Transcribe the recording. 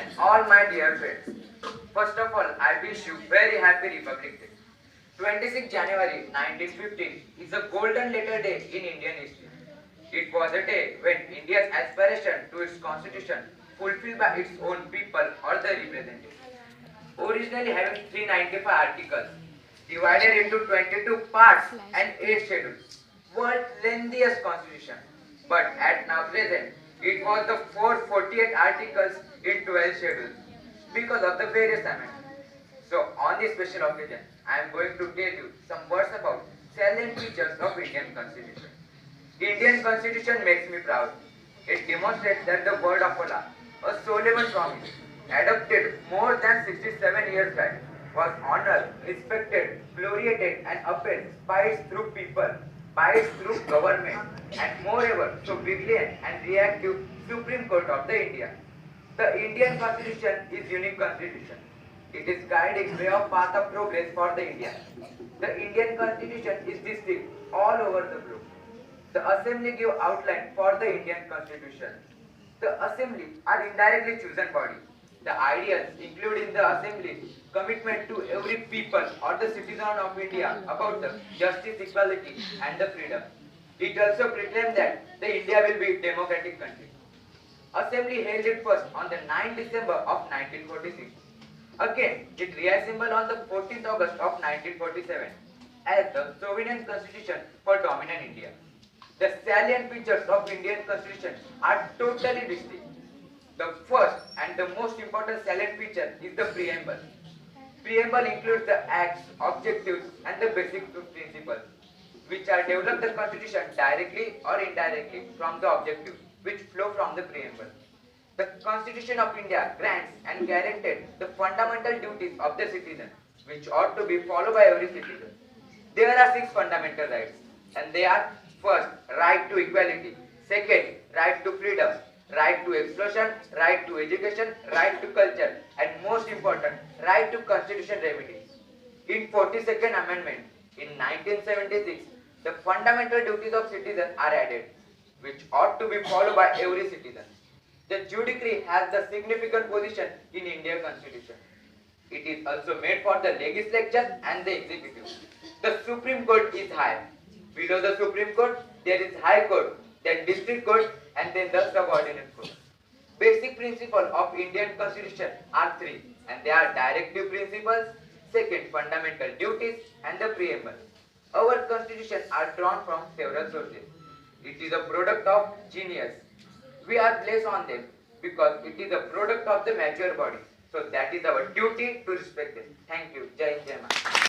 and all my dear friends. First of all, I wish you very happy Republic Day. 26 January 1915 is a golden letter day in Indian history. It was a day when India's aspiration to its constitution fulfilled by its own people or the representatives. Originally having 395 articles, divided into 22 parts and 8 schedules. World's lengthiest constitution. But at now present, it was the 448 articles in 12 schedules because of the various amendments. So on this special occasion, I am going to tell you some words about salient features of Indian Constitution. Indian Constitution makes me proud. It demonstrates that the word of Allah, a solemn promise, adopted more than 67 years back, was honored, respected, gloriated and upheld by its true people, by its true government, and moreover, so vigilant and reactive Supreme Court of the India. The Indian Constitution is unique constitution. It is guiding way of path of progress for the India. The Indian Constitution is distinct all over the globe. The Assembly give outline for the Indian Constitution. The Assembly are indirectly chosen body. The ideas include in the Assembly commitment to every people or the citizen of India about the justice, equality and the freedom. It also proclaims that the India will be a democratic country. Assembly held it first on the 9th December of 1946. Again, it reassembled on the 14th August of 1947 as the sovereign constitution for dominant India. The salient features of Indian Constitution are totally distinct. The first and the most important salient feature is the preamble. Preamble includes the acts, objectives and the basic principles which are developed the Constitution directly or indirectly from the objectives which flow from the preamble. The Constitution of India grants and guaranteed the fundamental duties of the citizen which ought to be followed by every citizen. There are 6 fundamental rights and they are: first, right to equality; second, right to freedom; right to explosion; right to education; right to culture; and most important, right to constitution remedies. In 42nd Amendment in 1976, the fundamental duties of citizens are added, which ought to be followed by every citizen. The judiciary has the significant position in Indian Constitution. It is also made for the legislature and the executive. The Supreme Court is high. Below the Supreme Court, there is High Court, then District Court, and then the subordinate court. Basic principles of Indian Constitution are 3, and they are directive principles, second, fundamental duties, and the preamble. Our constitution are drawn from several sources. It is a product of genius. We are blessed on them because it is a product of the mature body. So that is our duty to respect them. Thank you. Jai Hind, Jai Maa.